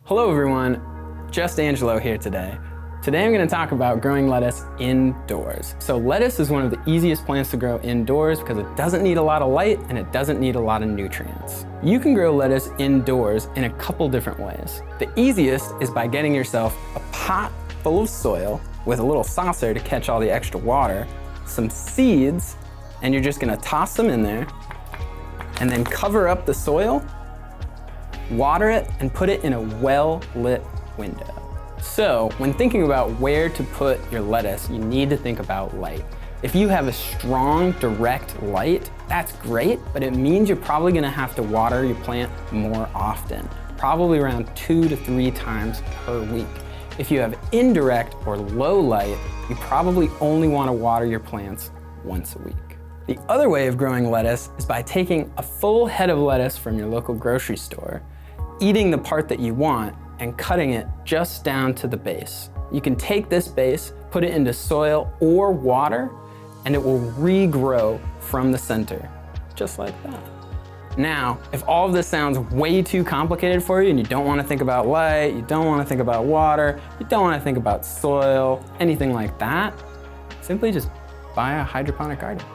Hello everyone, Just Angelo here today. Today I'm going to talk about growing lettuce indoors. So lettuce is one of the easiest plants to grow indoors because it doesn't need a lot of light and it doesn't need a lot of nutrients. You can grow lettuce indoors in a couple different ways. The easiest is by getting yourself a pot full of soil with a little saucer to catch all the extra water, some seeds, and you're just going to toss them in there and then cover up the soil, water it, and put it in a well-lit window. So when thinking about where to put your lettuce, you need to think about light. If you have a strong, direct light, that's great, but it means you're probably gonna have to water your plant more often, probably around 2 to 3 times per week. If you have indirect or low light, you probably only wanna water your plants once a week. The other way of growing lettuce is by taking a full head of lettuce from your local grocery store, eating the part that you want, and cutting it just down to the base. You can take this base, put it into soil or water, and it will regrow from the center, just like that. Now, if all of this sounds way too complicated for you and you don't want to think about light, you don't want to think about water, you don't want to think about soil, anything like that, simply just buy a hydroponic garden.